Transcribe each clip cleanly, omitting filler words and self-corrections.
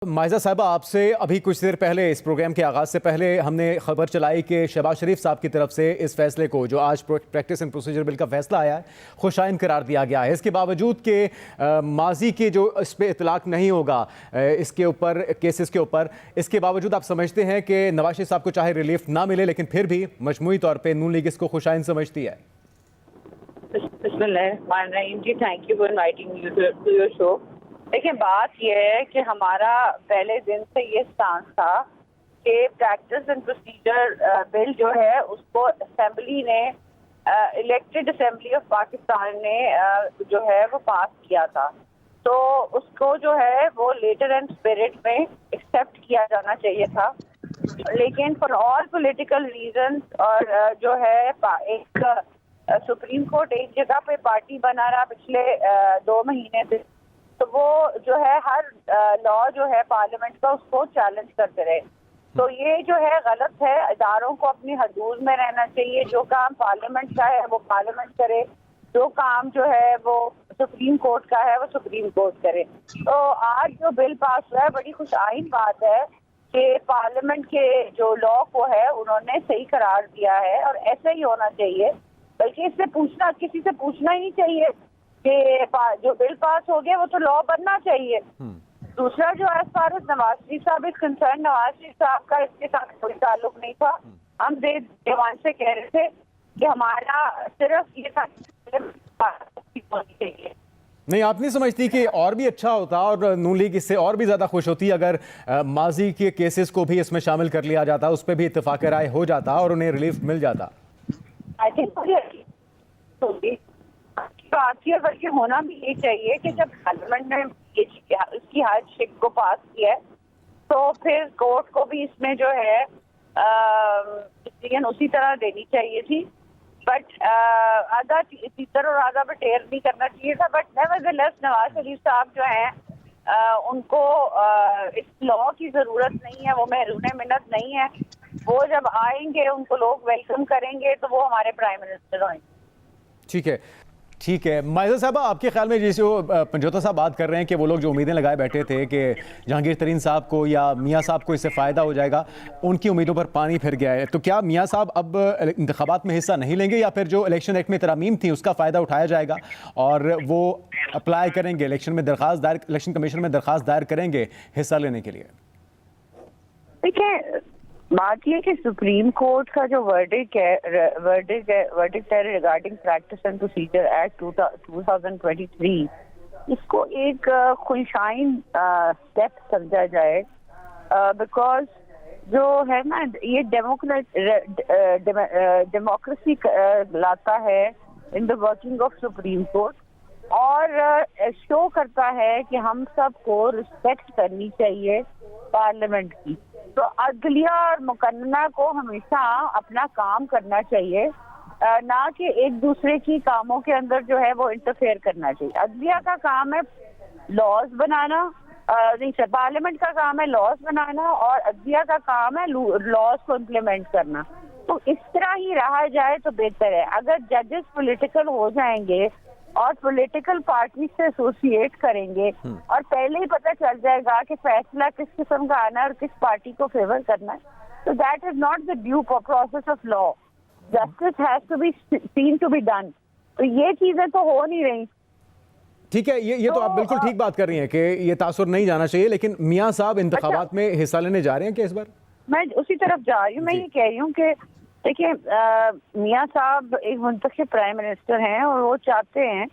مائزہ صاحبہ، آپ سے ابھی کچھ دیر پہلے اس پروگرام کے آغاز سے پہلے ہم نے خبر چلائی کہ شہباز شریف صاحب کی طرف سے اس فیصلے کو، جو آج پریکٹس اینڈ پروسیجر بل کا فیصلہ آیا ہے، خوشائن قرار دیا گیا ہے۔ اس کے باوجود کہ ماضی کے جو اس پہ اطلاق نہیں ہوگا اس کے اوپر، کیسز کے اوپر، اس کے باوجود آپ سمجھتے ہیں کہ نواز شریف صاحب کو چاہے ریلیف نہ ملے لیکن پھر بھی مجموعی طور پہ نون لیگ اس کو خوشائن سمجھتی ہے؟ بسم اللہ الرحمن الرحیم جی، thank you for inviting you to your show. دیکھیں، بات یہ ہے کہ ہمارا پہلے دن سے یہ اسٹانس تھا کہ پریکٹس اینڈ پروسیجر بل جو ہے اس کو اسمبلی نے، الیکٹڈ اسمبلی آف پاکستان نے جو ہے وہ پاس کیا تھا، تو اس کو جو ہے وہ لیٹر اینڈ اسپرٹ میں ایکسیپٹ کیا جانا چاہیے تھا، لیکن فار آل پولیٹیکل ریزنز اور جو ہے ایک سپریم کورٹ ایک جگہ پہ پارٹی بنا رہا پچھلے 2 مہینے سے، تو وہ جو ہے ہر لا جو ہے پارلیمنٹ کا اس کو چیلنج کرتے رہے، تو یہ جو ہے غلط ہے۔ اداروں کو اپنی حدود میں رہنا چاہیے، جو کام پارلیمنٹ کا ہے وہ پارلیمنٹ کرے، جو کام جو ہے وہ سپریم کورٹ کا ہے وہ سپریم کورٹ کرے۔ تو آج جو بل پاس ہوا ہے، بڑی خوش آئند بات ہے کہ پارلیمنٹ کے جو لا کو ہے انہوں نے صحیح قرار دیا ہے، اور ایسا ہی ہونا چاہیے، بلکہ اس سے پوچھنا، کسی سے پوچھنا ہی نہیں چاہیے کہ جو بل پاس ہو گیا وہ تو لا بننا چاہیے۔ دوسرا جو as far as Nawaz Sharif صاحب از کنسرن، نواز شریف صاحب کا اس کے ساتھ کوئی تعلق نہیں تھا۔ ہم دیوان سے کہہ رہے تھے کہ ہمارا صرف یہ تھا ہونی چاہیے۔ نہیں، آپ نہیں سمجھتی کہ اور بھی اچھا ہوتا اور نون لیگ اس سے اور بھی زیادہ خوش ہوتی اگر ماضی کے کیسز کو بھی اس میں شامل کر لیا جاتا، اس پہ بھی اتفاق رائے ہو جاتا اور انہیں ریلیف مل جاتا؟ آئی تھنک ہوگی بات یہ، بلکہ ہونا بھی یہ چاہیے کہ جب پارلیمنٹ نے اس کی ہر شک کو پاس کیا ہے تو پھر کورٹ کو بھی اس میں جو ہے ڈسیژن اسی طرح دینی چاہیے تھی، بٹ آدھا تیتر اور آدھا بٹیر نہیں کرنا چاہیے تھا۔ بٹ نیورتھلیس نواز شریف صاحب جو ہیں ان کو اس لا کی ضرورت نہیں ہے، وہ محرون منت نہیں ہے، وہ جب آئیں گے ان کو لوگ ویلکم کریں گے تو وہ ہمارے پرائم منسٹر ہوئیں گے۔ ٹھیک ہے مائزہ صاحبہ، آپ کے خیال میں جیسے وہ پنجوتا صاحب بات کر رہے ہیں کہ وہ لوگ جو امیدیں لگائے بیٹھے تھے کہ جہانگیر ترین صاحب کو یا میاں صاحب کو اس سے فائدہ ہو جائے گا، ان کی امیدوں پر پانی پھر گیا ہے، تو کیا میاں صاحب اب انتخابات میں حصہ نہیں لیں گے، یا پھر جو الیکشن ایکٹ میں ترامیم تھی اس کا فائدہ اٹھایا جائے گا اور وہ اپلائی کریں گے، الیکشن کمیشن میں درخواست دائر کریں گے حصہ لینے کے لیے؟ دیکھیں، بات یہ کہ سپریم کورٹ کا جو ورڈکٹ ہے regarding practice and procedure act 2023، اس کو ایک خوشائن اسٹیپ سمجھا جائے، بیکاز جو ہے نا یہ ڈیموکریسی لاتا ہے in the working of Supreme Court, اور شو کرتا ہے کہ ہم سب کو رسپیکٹ کرنی چاہیے پارلیمنٹ کی۔ تو عدلیہ اور مقننہ کو ہمیشہ اپنا کام کرنا چاہیے، نہ کہ ایک دوسرے کی کاموں کے اندر جو ہے وہ انٹرفیئر کرنا چاہیے۔ عدلیہ کا کام ہے لاز بنانا، پارلیمنٹ کا کام ہے لاز بنانا، اور عدلیہ کا کام ہے لاز کو امپلیمنٹ کرنا۔ تو اس طرح ہی رہا جائے تو بہتر ہے۔ اگر ججز پولیٹیکل ہو جائیں گے اور پولیٹیکل پارٹی سے ایسوسیٹ کریں گے اور پہلے ہی پتہ چل جائے گا کہ فیصلہ کس قسم کا آنا ہے اور کس پارٹی کو فیور کرنا ہے، تو that is not the due process of law. Justice has to be seen to be done, تو یہ چیزیں تو ہو نہیں رہی۔ ٹھیک ہے، یہ تو آپ بالکل ٹھیک بات کر رہی ہیں کہ یہ تاثر نہیں جانا چاہیے، لیکن میاں صاحب انتخابات میں حصہ لینے جا رہے ہیں کہ اس بار؟ میں اسی طرف جا رہی ہوں، میں یہ کہہ رہی ہوں کہ دیکھیں، میاں صاحب ایک منتخب پرائم منسٹر ہیں اور وہ چاہتے ہیں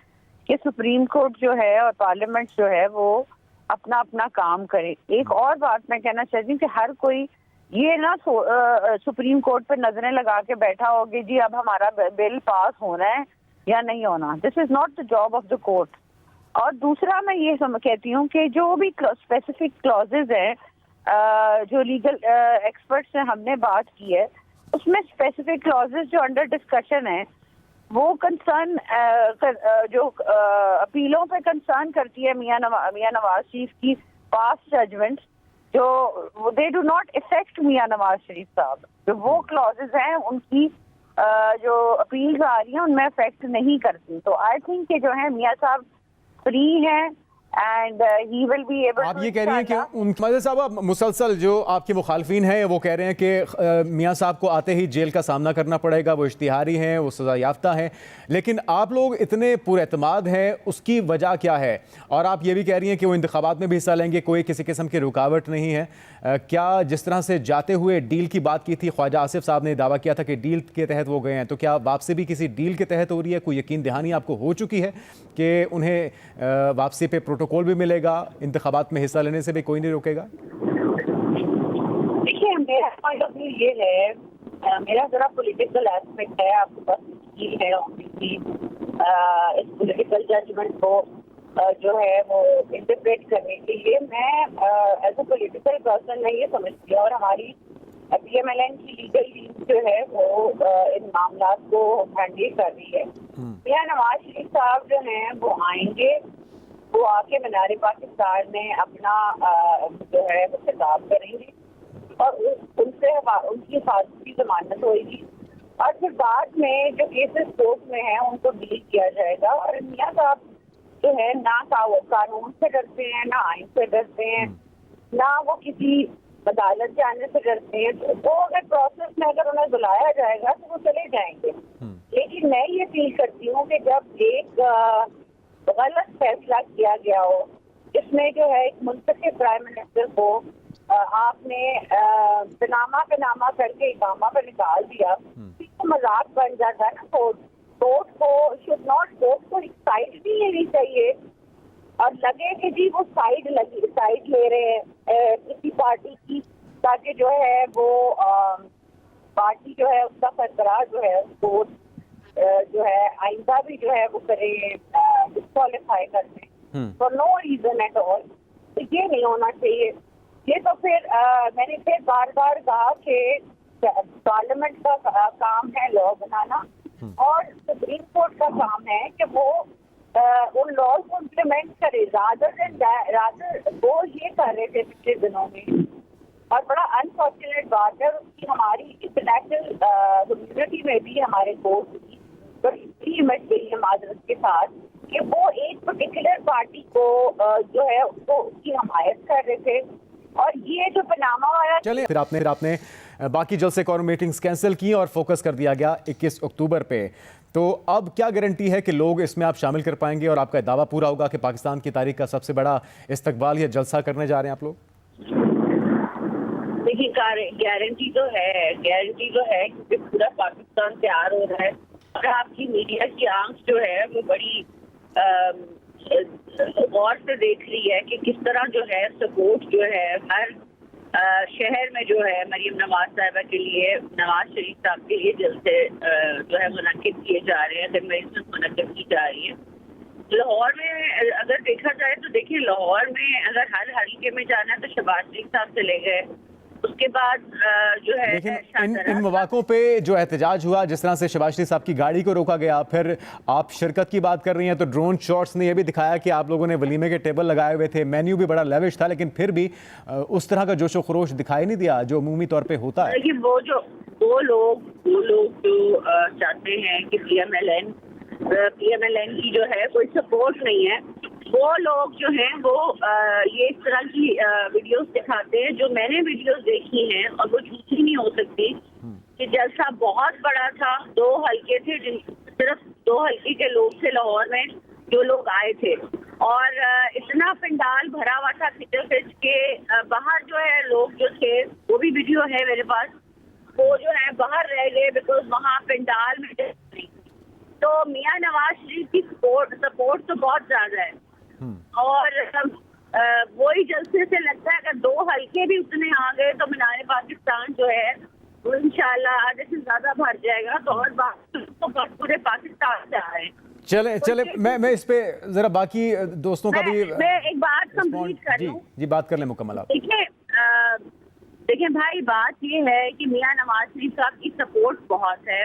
کہ سپریم کورٹ جو ہے اور پارلیمنٹ جو ہے وہ اپنا اپنا کام کرے۔ ایک اور بات میں کہنا چاہتی ہوں کہ ہر کوئی یہ نہ سپریم کورٹ پہ نظریں لگا کے بیٹھا ہوگی جی اب ہمارا بل پاس ہونا ہے یا نہیں ہونا۔ This is not the job of the court. اور دوسرا میں یہ کہتی ہوں کہ جو بھی اسپیسیفک کلازز ہیں جو لیگل ایکسپرٹ سے ہم نے بات کی ہے، اس میں اسپیسیفک کلازز جو انڈر ڈسکشن ہیں وہ کنسرن جو اپیلوں پہ کنسرن کرتی ہے میاں نواز شریف کی پاسٹ ججمنٹ، جو they do not affect Mian Nawaz Sharif صاحب، جو وہ کلازز ہیں ان کی جو اپیلز آ رہی ہیں ان میں افیکٹ نہیں کرتی۔ تو آئی تھنک کہ جو ہے میاں صاحب فری ہیں and he will be able آپ to یہ کہہ رہی ہیں کہ مجد صاحب اب مسلسل جو آپ کے مخالفین ہیں وہ کہہ رہے ہیں کہ میاں صاحب کو آتے ہی جیل کا سامنا کرنا پڑے گا، وہ اشتہاری ہیں، وہ سزا یافتہ ہیں، لیکن آپ لوگ اتنے پر اعتماد ہیں، اس کی وجہ کیا ہے؟ اور آپ یہ بھی کہہ رہی ہیں کہ وہ انتخابات میں بھی حصہ لیں گے، کوئی کسی قسم کی رکاوٹ نہیں ہے. کیا جس طرح سے جاتے ہوئے ڈیل کی بات کی تھی، خواجہ آصف صاحب نے دعویٰ کیا تھا کہ ڈیل کے تحت وہ گئے ہیں، تو کیا واپسی بھی کسی ڈیل کے تحت ہو رہی ہے؟ کوئی یقین دہانی آپ کو ہو چکی ہے کہ انہیں واپسی پہ پروٹوکول بھی ملے گا، انتخابات میں حصہ لینے سے بھی کوئی نہیں روکے گا؟ دیکھیے میرا پوائنٹ آف ویو یہ ہے، میرا ذرا پولیٹیکل ایسپیکٹ ہے، آپ کے پاس یہ ہے اس پولیٹیکل ججمنٹ کو جو ہے وہ انٹرپریٹ کرنے کے لیے میں ایز اے پولیٹیکل پرسن میں یہ سمجھتی ہوں، اور ہماری پی ایم ایل این کی لیگل ٹیم جو ہے وہ ان معاملات کو ہینڈل کر رہی ہے. میاں نواز شریف صاحب جو ہیں وہ آئیں گے، وہ آ کے مینار پاکستان میں اپنا جو ہے وہ خطاب کریں گے اور ان سے ان کی حفاظتی ضمانت ہوئے گی، اور پھر بعد میں جو کیسز کورٹ میں ہیں ان کو ڈیل کیا جائے gا. اور میاں صاحب جو ہے نہ قانون سے ڈرتے ہیں، نہ آئین سے ڈرتے ہیں، نہ وہ کسی عدالت جانے سے ڈرتے ہیں. وہ اگر پروسیس میں اگر انہیں بلایا جائے گا تو وہ چلے جائیں گے. لیکن میں یہ فیل کرتی ہوں کہ جب ایک غلط فیصلہ کیا گیا ہو، جس میں جو ہے ایک منتخب پرائم منسٹر کو آپ نے پنامہ کر کے اقامہ پہ نکال دیا، تو مذاق بن جاتا ہے نا. کورٹ کو شوڈ ناٹ، کورٹ کو ایک سائڈ نہیں لینی چاہیے اور لگے کہ جی وہ سائڈ لے رہے ہیں کسی پارٹی کی، تاکہ جو ہے وہ پارٹی جو ہے اس کا سربراہ جو ہے اس کو جو ہے آئندہ بھی جو ہے وہ کرے ڈسکوالیفائی کرتے for no reason at all. یہ نہیں ہونا چاہیے. یہ تو پھر میں نے پھر بار بار کہا کہ پارلیمنٹ کا کام ہے لا بنانا، اور سپریم کورٹ کا کام ہے کہ وہ ان لاز کو امپلیمنٹ کرے. رادر وہ یہ کر رہے تھے پچھلے دنوں میں، اور بڑا انفارچونیٹ بات ہے اس کی ہماری انٹرنیشنل کمیونٹی میں بھی ہمارے کورٹ کی بڑی مچ گئی ہے معذرت کے ساتھ کہ وہ ایک پرٹیکولر پارٹی کو جو ہے اس کو اس کی حمایت کر رہے تھے. اور یہ جو پنامہ والا چلیں پھر آپ نے باقی جلسے کور میٹنگز کینسل کی اور فوکس کر دیا گیا 21 اکتوبر پہ، تو اب کیا گارنٹی ہے کہ لوگ اس میں آپ شامل کر پائیں گے اور آپ کا دعویٰ پورا ہوگا کہ پاکستان کی تاریخ کا سب سے بڑا استقبال یا جلسہ کرنے جا رہے ہیں آپ لوگ؟ دیکھیے گارنٹی تو ہے کیونکہ پورا پاکستان تیار ہو رہا ہے، اور آپ کی میڈیا کی آنکھ جو ہے وہ بڑی غور سے دیکھ رہی ہے کہ کس طرح جو ہے سپورٹ جو ہے ہر شہر میں جو ہے مریم نواز صاحبہ کے لیے، نواز شریف صاحب کے لیے جلسے جو ہے منعقد کیے جا رہے ہیں، کنونشن منعقد کی جا رہی ہے. لاہور میں اگر دیکھا جائے تو دیکھیے لاہور میں اگر ہر حلقے میں جانا ہے تو شہباز شریف صاحب چلے گئے، اس کے بعد جو ہے لیکن ان مواقعوں پہ جو احتجاج ہوا، جس طرح سے شہباز شریف صاحب کی گاڑی کو روکا گیا، پھر آپ شرکت کی بات کر رہی ہیں تو ڈرون شاٹس نے یہ بھی دکھایا کہ آپ لوگوں نے ولیمے کے ٹیبل لگائے ہوئے تھے، مینیو بھی بڑا لیوش تھا، لیکن پھر بھی اس طرح کا جوش و خروش دکھائی نہیں دیا جو عمومی طور پہ ہوتا ہے. لیکن وہ لوگ جو چاہتے ہیں کہ پی ایم ایل این کی جو ہے کوئی سپورٹ نہیں ہے، وہ لوگ جو ہیں وہ یہ اس طرح کی ویڈیوز دکھاتے ہیں جو میں نے ویڈیوز دیکھی ہیں، اور وہ جھوٹی نہیں ہو سکتی کہ جلسہ بہت بڑا تھا. 2 حلقے تھے، صرف 2 حلقے کے لوگ تھے لاہور میں جو لوگ آئے تھے، اور اتنا پنڈال بھرا ہوا تھا کھچ کے باہر جو ہے لوگ جو تھے، وہ بھی ویڈیو ہے میرے پاس، وہ جو ہے باہر رہ گئے بیکاز وہاں پنڈال میں. تو میاں نواز شریف کی سپورٹ تو بہت زیادہ ہے، اور وہی جلسے سے لگتا ہے اگر 2 حلقے بھی اتنے آ گئے تو مینار پاکستان جو ہے وہ انشاءاللہ آدھے سے زیادہ بھر جائے گا. تو اور بات تو پورے پاکستان سے آ رہے ہیں. چلیں میں اس پہ ذرا باقی دوستوں کا بھی میں ایک بات کمپلیٹ کر لوں. جی بات کر لیں مکمل آپ. دیکھیں بھائی، بات یہ ہے کہ میاں نواز شریف صاحب کی سپورٹ بہت ہے.